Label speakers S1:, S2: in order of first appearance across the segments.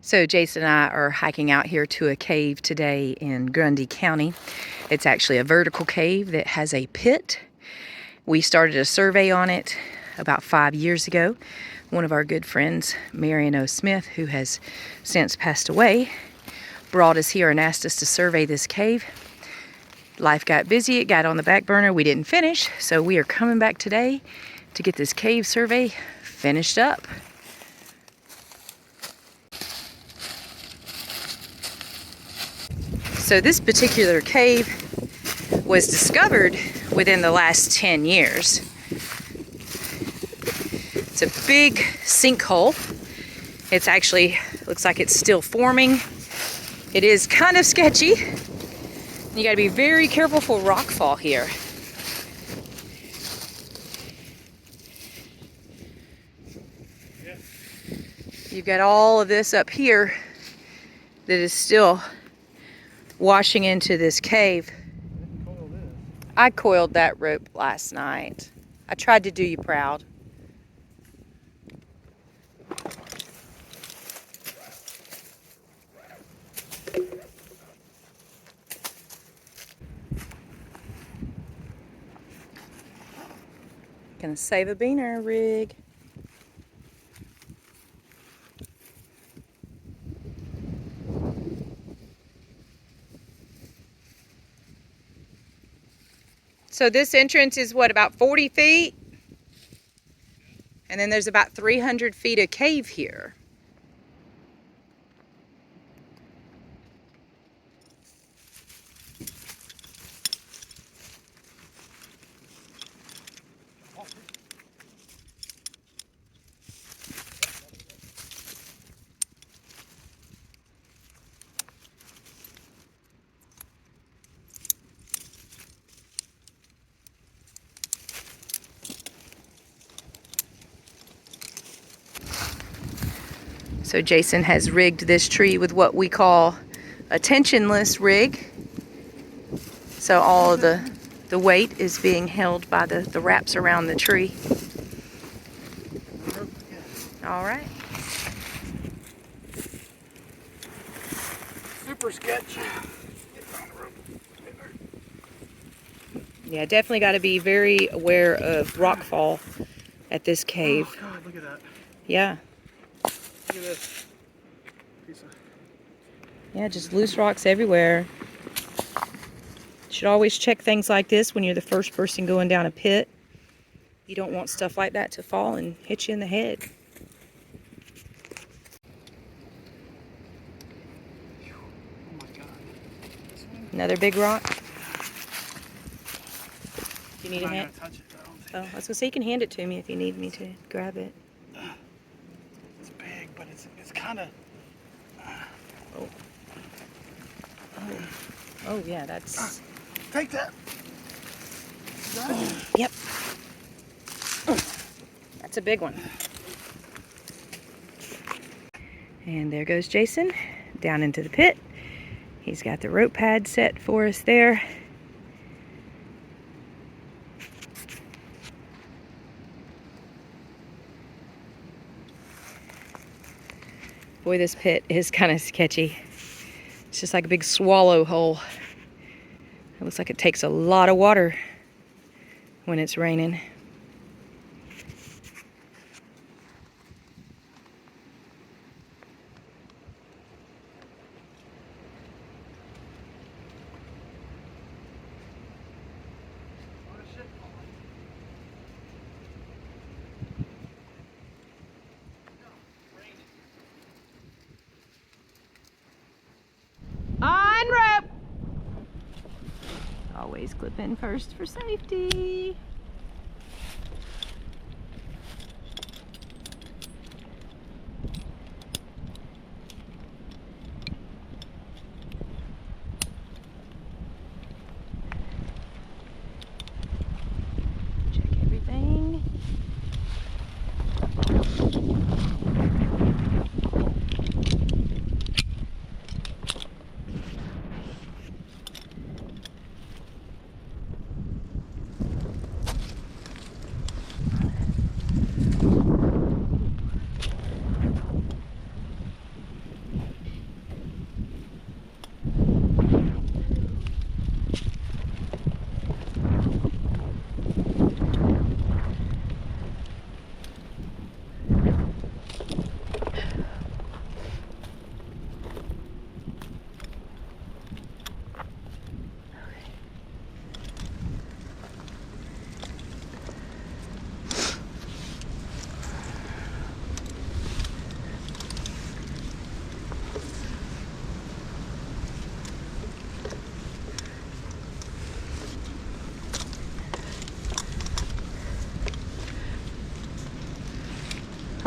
S1: So Jason and I are hiking out here to a cave today in Grundy County. It's actually a vertical cave that has a pit. We started a survey on it about 5 years ago. One of our good friends, Marion O, who has since passed away, brought us here and asked us to survey this cave. Life got busy, it got on the back burner, we didn't finish, so we are coming back today to get this cave survey finished up. So this particular cave was discovered within the last 10 years. It's a big sinkhole. It's actually, looks like it's still forming. It is kind of sketchy. You gotta be very careful for rockfall here. You've got all of this up here that is still washing into this cave. I coiled that rope last night. I tried to do you proud. Gonna save a beaner rig. So this entrance is what, about 40 feet? And then there's about 300 feet of cave here. So Jason has rigged this tree with what we call a tensionless rig. So all of the weight is being held by the wraps around the tree. All right.
S2: Super sketchy.
S1: Yeah, definitely got to be very aware of rockfall at this cave.
S2: Oh, God, look at that.
S1: Yeah.
S2: Look at this. Piece of...
S1: Yeah, just loose rocks everywhere. Should always check things like this when you're the first person going down a pit. You don't want stuff like that to fall and hit you in the head.
S2: Oh my God.
S1: Another big rock. Do you need a
S2: I'm not
S1: hand?
S2: gonna touch it, I don't think.
S1: Oh, I was gonna say you can hand it to me if you need me to grab it.
S2: It's big, but it's kind of...
S1: Oh yeah, that's...
S2: Take that.
S1: Yep. That's a big one. And there goes Jason down into the pit. He's got the rope pad set for us there. Boy, this pit is kind of sketchy. It's just like a big swallow hole. It looks like it takes a lot of water when it's raining. On rope! Always clip in first for safety. Check everything.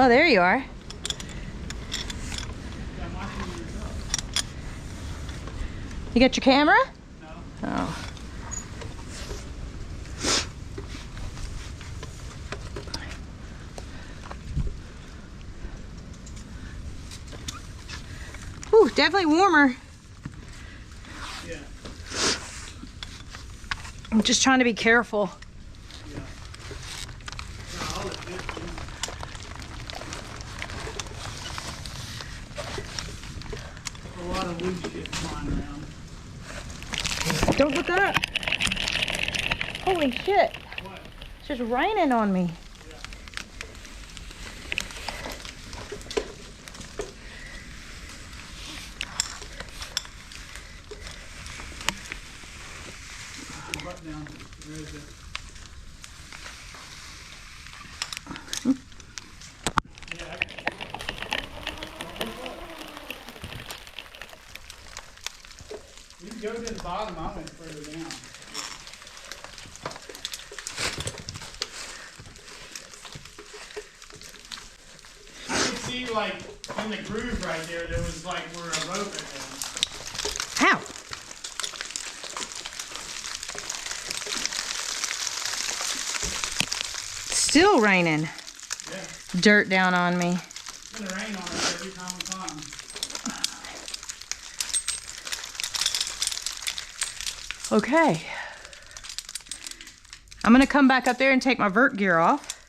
S1: Oh, there you are. You got your camera?
S2: No.
S1: Oh. Whew, definitely warmer.
S2: Yeah.
S1: I'm just trying to be careful.
S2: Yeah. No, I'll let this be. A lot of loose shit flying around.
S1: Don't look up. Holy shit.
S2: What?
S1: It's just raining on me.
S2: Yeah. Butt down. Where is it? Yeah. You can go to the bottom. I went further down. I could see, like, in the groove right there, there was like where a rope had been.
S1: Ow. Still raining.
S2: Yeah.
S1: Dirt down on me.
S2: It's gonna rain on us every time we climb.
S1: Okay. I'm gonna come back up there and take my vert gear off.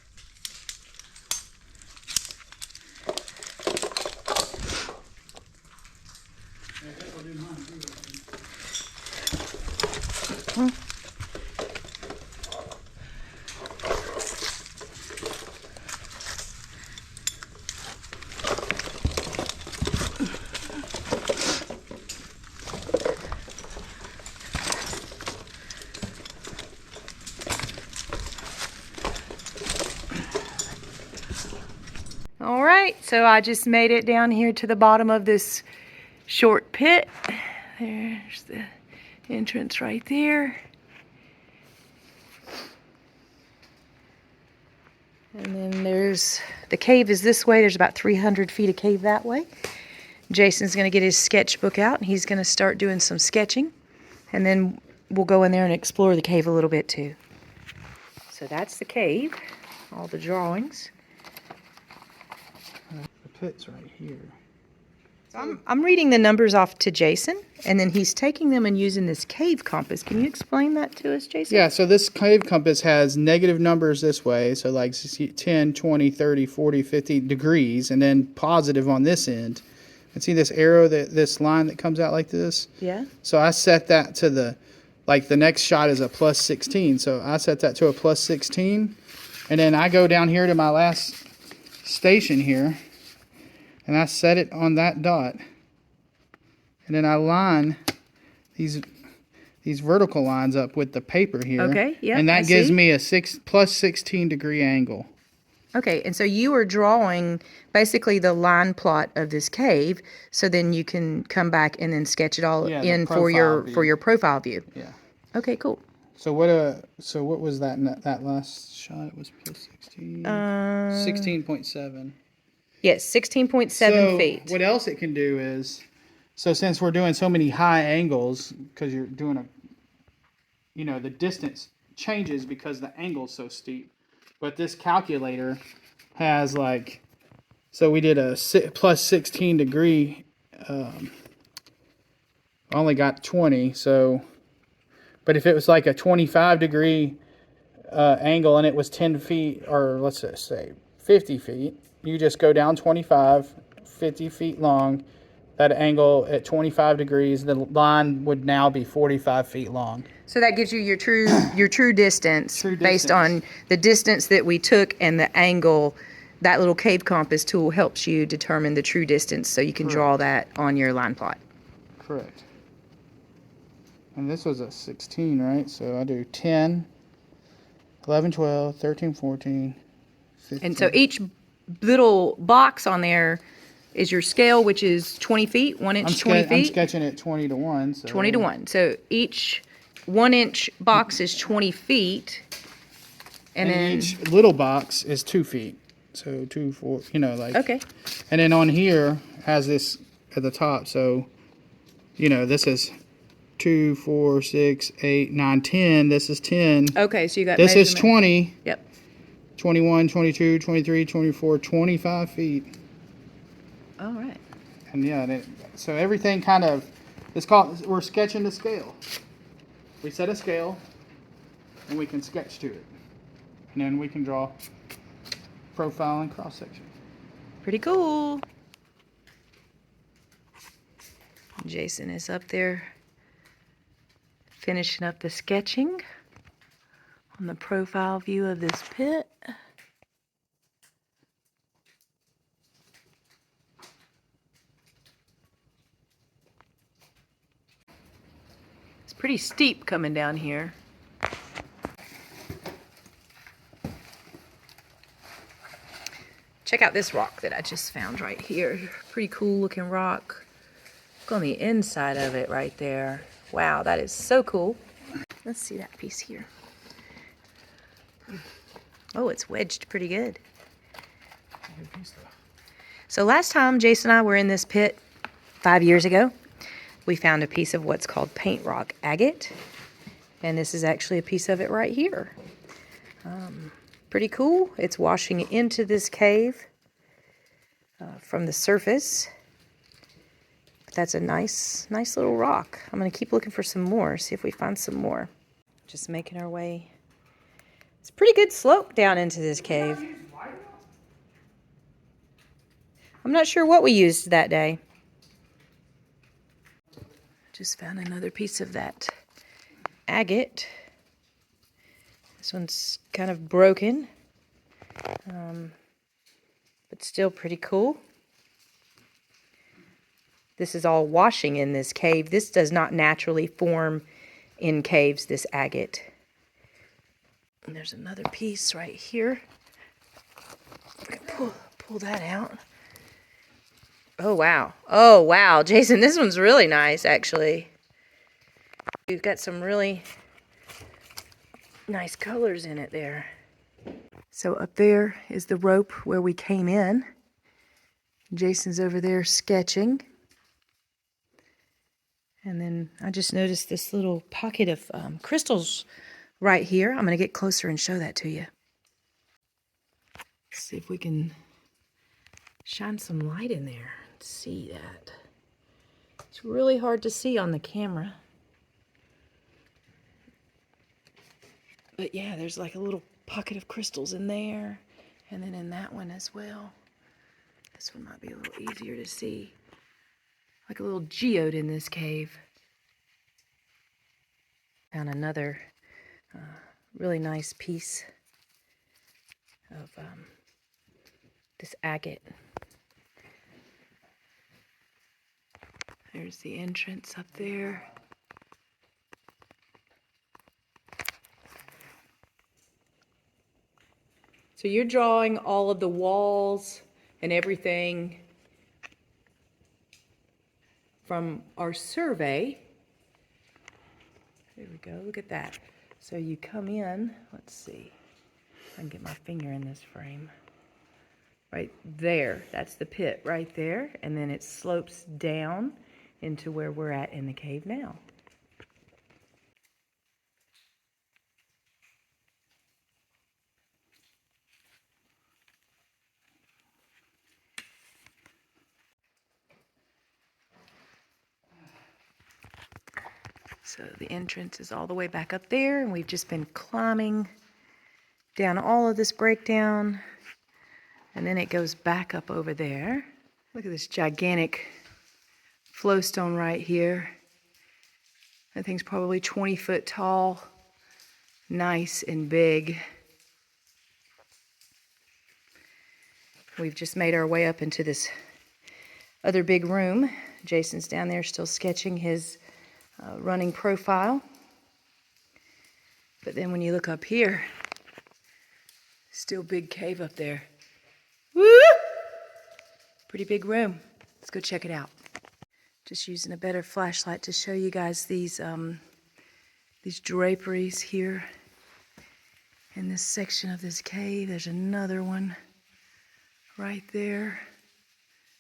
S2: Yeah, I guess I'll do mine too, I think.
S1: All right, so I just made it down here to the bottom of this short pit. There's the entrance right there. And then there's, the cave is this way. There's about 300 feet of cave that way. Jason's gonna get his sketchbook out and he's gonna start doing some sketching. And then we'll go in there and explore the cave a little bit too. So that's the cave, all the drawings.
S2: The pit's right here.
S1: So I'm reading the numbers off to Jason, and then he's taking them and using this cave compass. Can you explain that to us, Jason?
S2: Yeah, so this cave compass has negative numbers this way, so like 10, 20, 30, 40, 50 degrees, and then positive on this end. And see this arrow, this line that comes out like this?
S1: Yeah.
S2: So I set that to the, like the next shot is a plus 16, so I set that to a plus 16, and then I go down here to my last station here, and I set it on that dot, and then I line these vertical lines up with the paper here.
S1: Okay, yeah,
S2: and that
S1: I
S2: gives
S1: see.
S2: me a plus 16 degree angle.
S1: Okay, and so you are drawing basically the line plot of this cave, so then you can come back and then sketch it all
S2: Yeah, the
S1: in for
S2: profile view.
S1: your profile view.
S2: Yeah.
S1: Okay, cool.
S2: So what was that last shot? It was plus 16. 16.7.
S1: Yes, 16.7 feet.
S2: What else it can do is, so since we're doing so many high angles, because you're doing the distance changes because the angle's so steep. But this calculator has like, so we did a plus 16 degree, I only got 20, so, but if it was like a 25 degree angle and it was 10 feet, or let's just say 50 feet, you just go down 25, 50 feet long, that angle at 25 degrees, the line would now be 45 feet long.
S1: So that gives you your true distance,
S2: True
S1: based
S2: distance.
S1: on the distance that we took and the angle. That little cave compass tool helps you determine the true distance, so you can draw that on your line plot.
S2: Correct. And this was a 16, right? So I do 10, 11, 12, 13, 14, 15.
S1: And so each little box on there is your scale, which is 20 feet, 1 inch, 20
S2: I'm
S1: feet.
S2: sketching it 20 to 1. So
S1: 20 to 1. So each 1 inch box is 20 feet. And then
S2: each little box is 2 feet. So 2, 4, you know, like.
S1: Okay.
S2: And then on here has this at the top. So, you know, this is 2, 4, 6, 8, 9, 10. This is 10.
S1: Okay, so you got
S2: This is
S1: measurement.
S2: 20.
S1: Yep.
S2: 21, 22, 23, 24, 25 feet.
S1: All right.
S2: And yeah, so everything kind of, it's called, we're sketching the scale. We set a scale and we can sketch to it. And then we can draw profile and cross section.
S1: Pretty cool. Jason is up there finishing up the sketching on the profile view of this pit. It's pretty steep coming down here. Check out this rock that I just found right here. Pretty cool looking rock. Look on the inside of it right there. Wow, that is so cool. Let's see that piece here. Oh, it's wedged pretty good. So last time Jason and I were in this pit 5 years ago, we found a piece of what's called Paint Rock Agate. And this is actually a piece of it right here. Pretty cool. It's washing into this cave from the surface. But that's a nice little rock. I'm going to keep looking for some more, see if we find some more. Just making our way. It's a pretty good slope down into this cave. I'm not sure what we used that day. Just found another piece of that agate. This one's kind of broken, but still pretty cool. This is all washing in this cave. This does not naturally form in caves, this agate. And there's another piece right here. We can pull that out. Oh, wow. Oh, wow. Jason, this one's really nice, actually. We've got some really nice colors in it there. So up there is the rope where we came in. Jason's over there sketching. And then I just noticed this little pocket of crystals right here. I'm going to get closer and show that to you. Let's see if we can shine some light in there and see that. It's really hard to see on the camera. But yeah, there's like a little pocket of crystals in there, and then in that one as well. This one might be a little easier to see. Like a little geode in this cave. Found another really nice piece of this agate. There's the entrance up there. So you're drawing all of the walls and everything from our survey. There we go, look at that. So you come in, let's see, I can get my finger in this frame. Right there, that's the pit right there, and then it slopes down into where we're at in the cave now. So the entrance is all the way back up there, and we've just been climbing down all of this breakdown, and then it goes back up over there. Look at this gigantic flowstone right here. That thing's probably 20 foot tall, nice and big. We've just made our way up into this other big room. Jason's down there still sketching his running profile. But then when you look up here, still big cave up there. Woo! Pretty big room. Let's go check it out. Just using a better flashlight to show you guys these draperies here in this section of this cave. There's another one right there.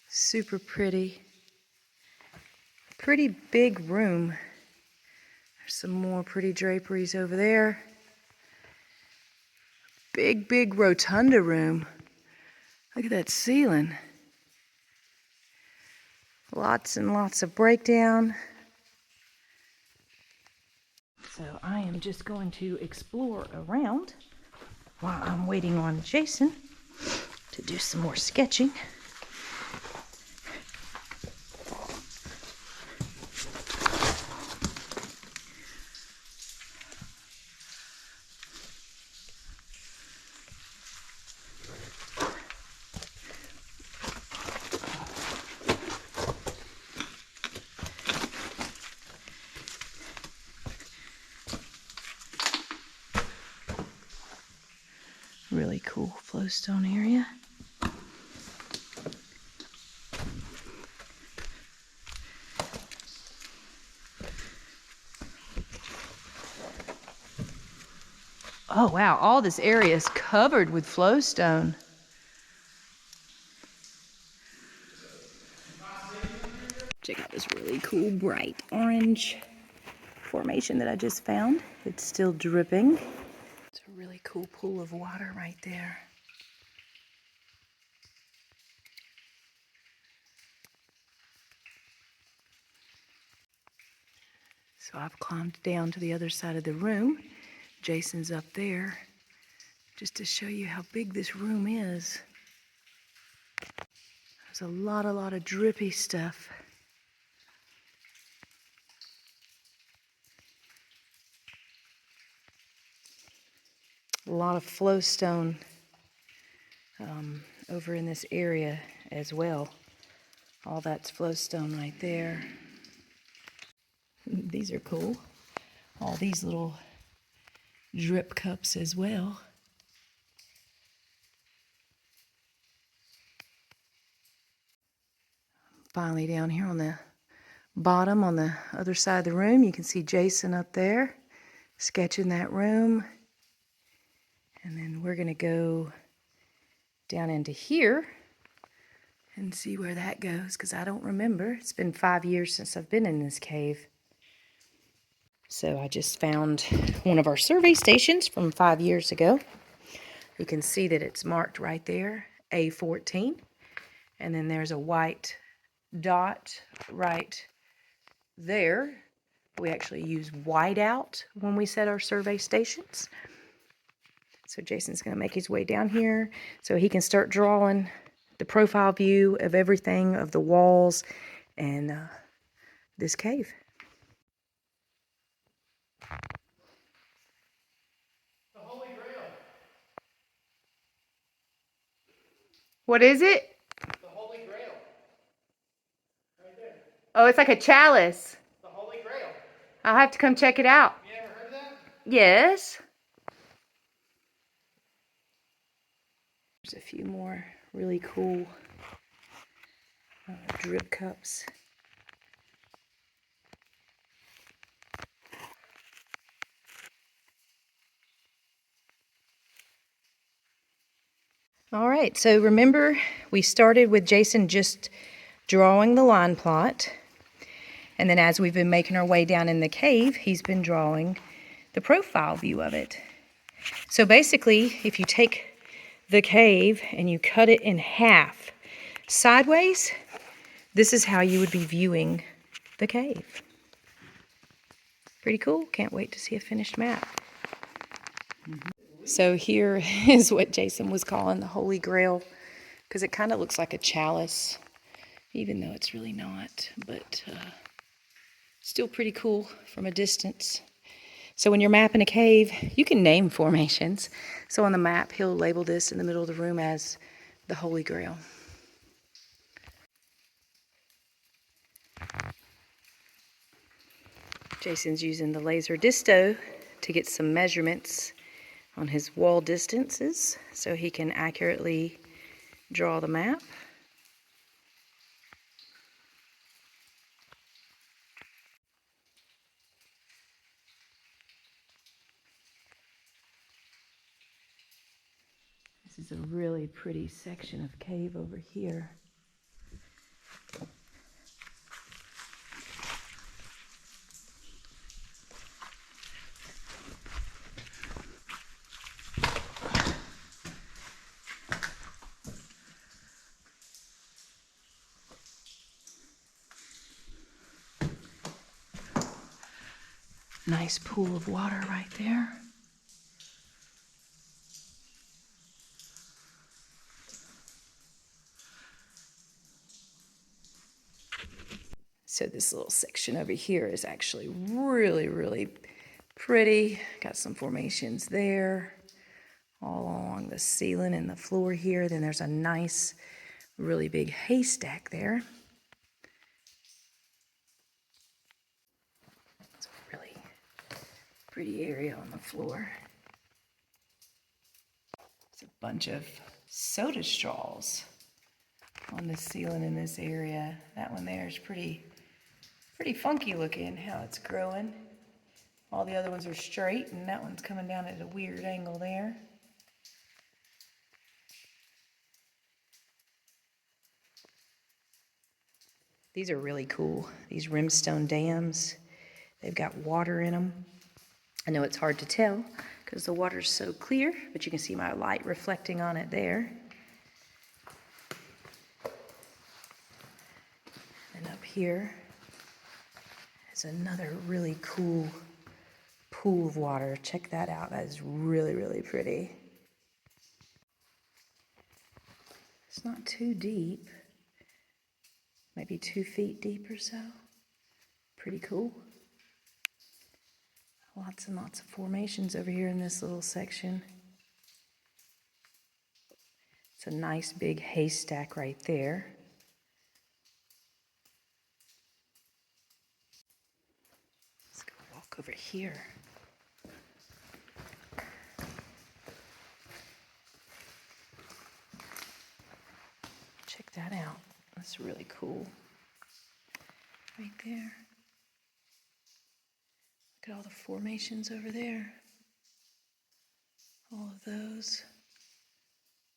S1: Super pretty. Pretty big room. There's some more pretty draperies over there. Big, big rotunda room. Look at that ceiling. Lots and lots of breakdown. So I am just going to explore around while I'm waiting on Jason to do some more sketching. Really cool flowstone area. Oh wow, all this area is covered with flowstone. Check out this really cool bright orange formation that I just found. It's still dripping. It's a really cool pool of water right there. So I've climbed down to the other side of the room. Jason's up there, just to show you how big this room is. There's a lot of drippy stuff. A lot of flowstone over in this area as well. All that's flowstone right there. These are cool. All these little drip cups as well. Finally down here on the bottom on the other side of the room, you can see Jason up there sketching that room. And then we're gonna go down into here and see where that goes, because I don't remember. It's been 5 years since I've been in this cave. So I just found one of our survey stations from 5 years ago. You can see that it's marked right there, A14. And then there's a white dot right there. We actually use whiteout when we set our survey stations. So Jason's going to make his way down here so he can start drawing the profile view of everything, of the walls and this cave.
S2: The Holy Grail.
S1: What is it?
S2: The Holy Grail. Right there.
S1: Oh, it's like a chalice.
S2: The Holy Grail.
S1: I'll have to come check it out.
S2: You ever heard of that?
S1: Yes. There's a few more really cool drip cups. All right, so remember we started with Jason just drawing the line plot, and then as we've been making our way down in the cave, he's been drawing the profile view of it. So basically, if you take the cave and you cut it in half sideways, this is how you would be viewing the cave. Pretty cool. Can't wait to see a finished map. So here is what Jason was calling the Holy Grail, because it kind of looks like a chalice, even though it's really not, but still pretty cool from a distance. So when you're mapping a cave, you can name formations. So on the map, he'll label this in the middle of the room as the Holy Grail. Jason's using the laser disto to get some measurements on his wall distances so he can accurately draw the map. This is a really pretty section of cave over here. Nice pool of water right there. So this little section over here is actually really, really pretty. Got some formations there, all along the ceiling and the floor here. Then there's a nice, really big haystack there. It's a really pretty area on the floor. There's a bunch of soda straws on the ceiling in this area. That one there is pretty funky looking how it's growing. All the other ones are straight and that one's coming down at a weird angle there. These are really cool, these rimstone dams. They've got water in them. I know it's hard to tell because the water's so clear, but you can see my light reflecting on it there. And up here is another really cool pool of water. Check that out. That is really, really pretty. It's not too deep. Maybe 2 feet deep or so. Pretty cool. Lots and lots of formations over here in this little section. It's a nice big haystack right there. Let's go walk over here. Check that out. That's really cool. Right there. Look at all the formations over there. All of those.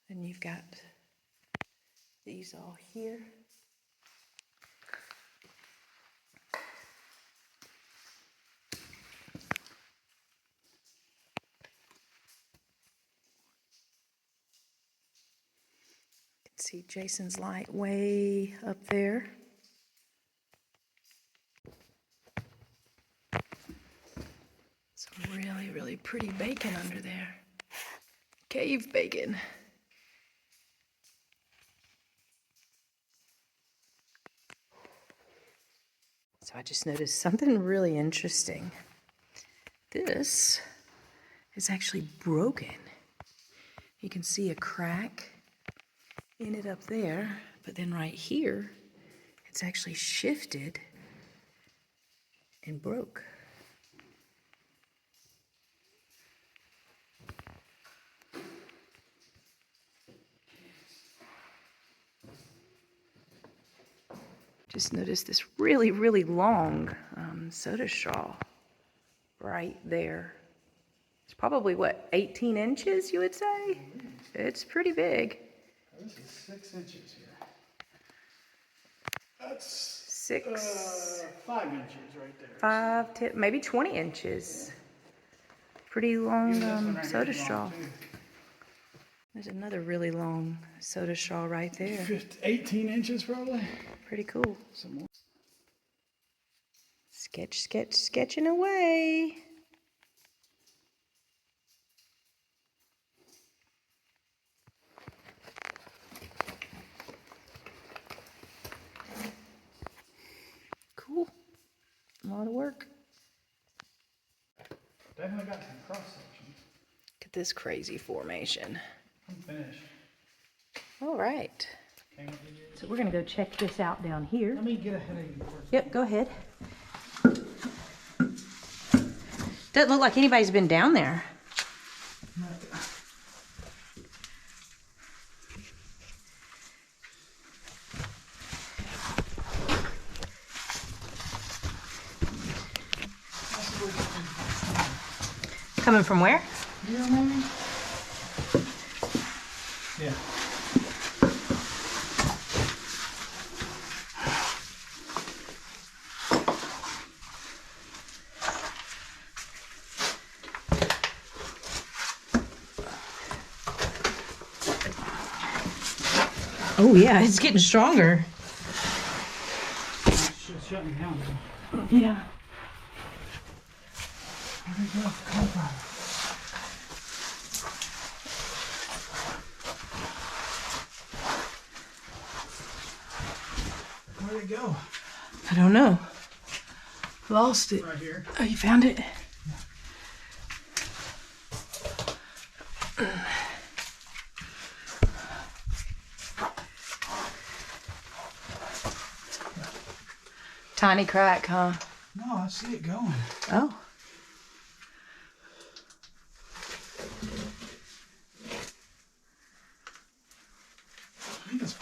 S1: And you've got these all here. You can see Jason's light way up there. Some really, really pretty bacon under there. Cave bacon. So I just noticed something really interesting. This is actually broken. You can see a crack in it up there, but then right here, it's actually shifted and broke. Just noticed this really, really long soda straw right there. It's probably, what, 18 inches, you would say? It's pretty big.
S2: This is 6 inches here. That's 5 inches right there.
S1: 5, 10, maybe 20 inches. Pretty long soda straw. There's another really long soda straw right there.
S2: 18 inches probably.
S1: Pretty cool.
S2: Some more.
S1: Sketching away. Cool. A lot of work.
S2: Definitely got some cross sections.
S1: Look at this crazy formation.
S2: I'm finished.
S1: All right. So we're going to go check this out down here.
S2: Let me get ahead of you first.
S1: Yep, go ahead. Doesn't look like anybody's been down there. Coming from where?
S2: You know what I mean? Yeah.
S3: Oh yeah, it's getting stronger.
S2: It's shutting down now.
S3: Yeah.
S2: Where'd it go? Come from? Where'd it go?
S3: I don't know. Lost it.
S2: Right here.
S3: Oh, you found it? Tiny crack, huh?
S2: No, I see it going.
S3: Oh.
S2: I think it's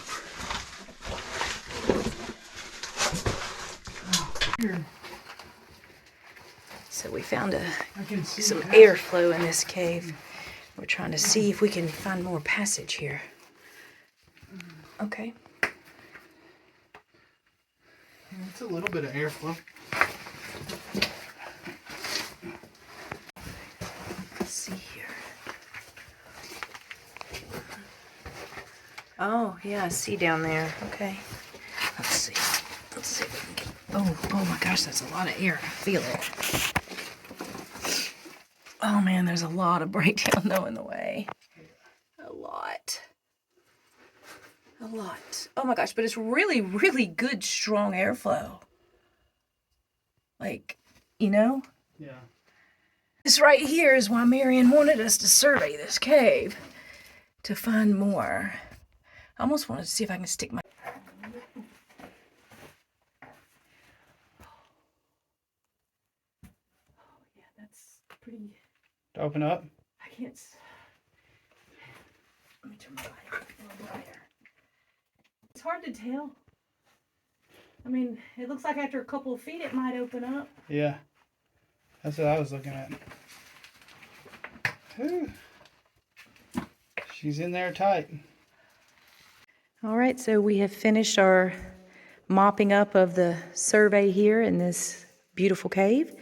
S2: here.
S1: So we found
S2: I can see
S1: some
S2: it.
S1: airflow in this cave. We're trying to see if we can find more passage here. Okay.
S2: It's a little bit of airflow.
S1: Let's see here. Oh, yeah, I see down there. Okay. Let's see. Let's see if we can get... Oh my gosh, that's a lot of air. I feel it. Oh man, there's a lot of breakdown though in the way. A lot. A lot. Oh my gosh, but it's really, really good, strong airflow. Like, you know?
S2: Yeah.
S1: This right here is why Marion wanted us to survey this cave. To find more. I almost wanted to see if I can stick my... Yeah, that's pretty...
S2: To open up?
S1: I can't... Let me turn my light on a little brighter. It's hard to tell. I mean, it looks like after a couple of feet it might open up.
S2: Yeah. That's what I was looking at. Whew. She's in there tight.
S1: All right, so we have finished our mopping up of the survey here in this beautiful cave.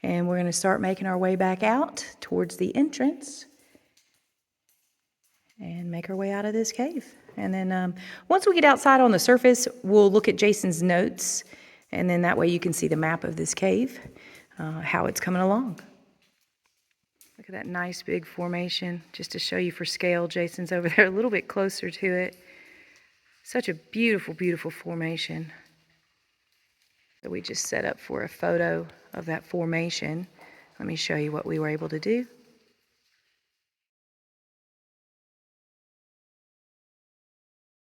S1: And we're going to start making our way back out towards the entrance and make our way out of this cave. And then once we get outside on the surface, we'll look at Jason's notes. And then that way you can see the map of this cave, how it's coming along. Look at that nice big formation, just to show you for scale. Jason's over there a little bit closer to it. Such a beautiful, beautiful formation. So we just set up for a photo of that formation. Let me show you what we were able to do.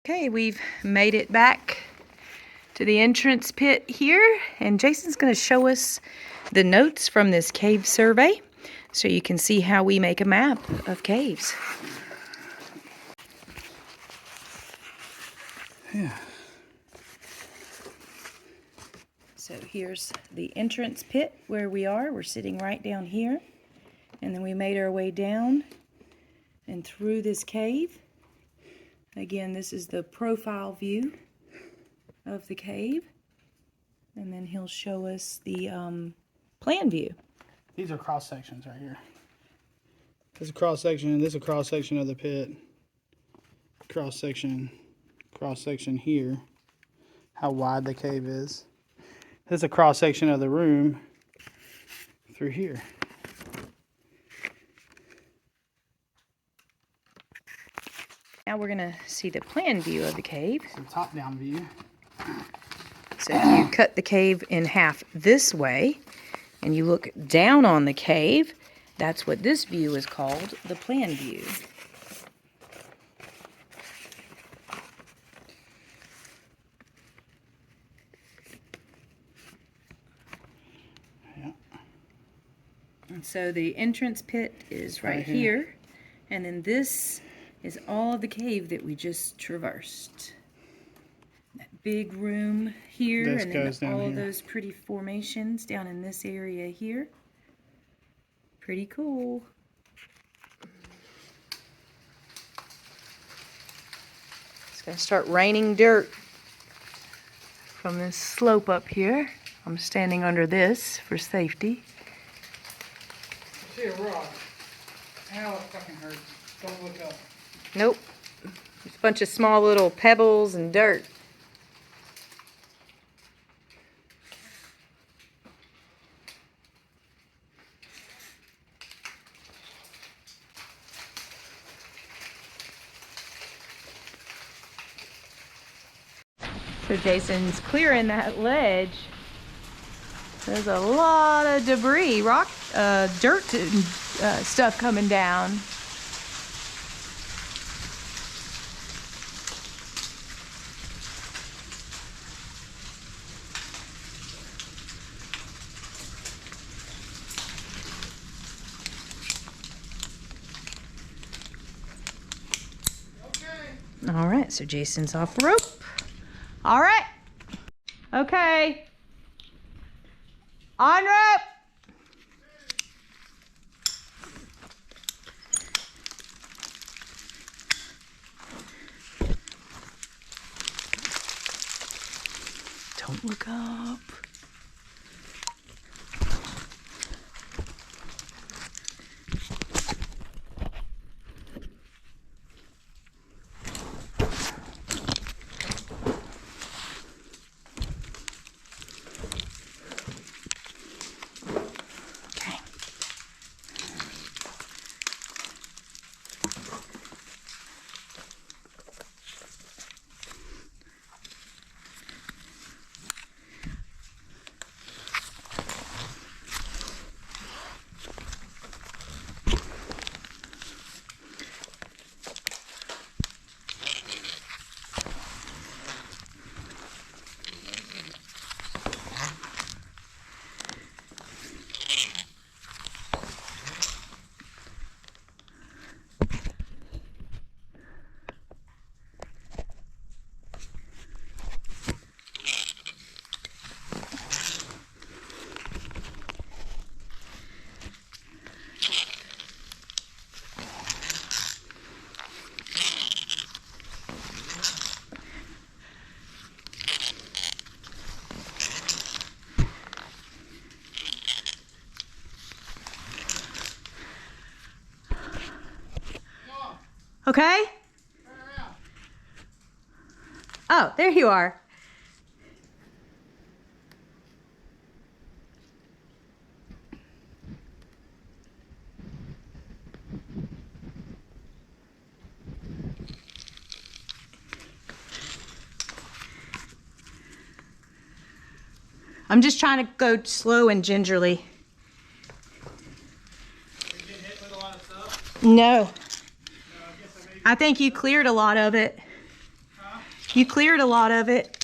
S1: Okay, we've made it back to the entrance pit here, and Jason's going to show us the notes from this cave survey so you can see how we make a map of caves.
S2: Yeah.
S1: So here's the entrance pit where we are. We're sitting right down here. And then we made our way down and through this cave. Again, this is the profile view of the cave. And then he'll show us the plan view.
S2: These are cross sections right here. This is a cross section, and this is a cross section of the pit. Cross section here. How wide the cave is. This is a cross section of the room through here.
S1: Now we're going to see the plan view of the cave.
S2: Some top down view.
S1: So if you cut the cave in half this way and you look down on the cave, that's what this view is called, the plan view.
S2: Yeah.
S1: And so the entrance pit is right here. And then this is all of the cave that we just traversed. That big room here,
S2: This
S1: and
S2: goes
S1: then
S2: down
S1: all of
S2: here.
S1: those pretty formations down in this area here. Pretty cool. It's gonna start raining dirt from this slope up here. I'm standing under this for safety.
S2: I see a rock. Ow, it fucking hurts. Don't look up.
S1: Nope. Just a bunch of small little pebbles and dirt. So Jason's clearing that ledge. There's a lot of debris, rock, dirt and stuff coming down. All right, so Jason's off the rope. All right. Okay. On rope. Don't look up. Okay? Oh, there you are. I'm just trying to go slow and gingerly.
S2: Are you getting hit with a lot of stuff?
S1: No.
S2: I guess I maybe.
S1: I think you cleared a lot of it.
S2: Huh?
S1: You cleared a lot of it.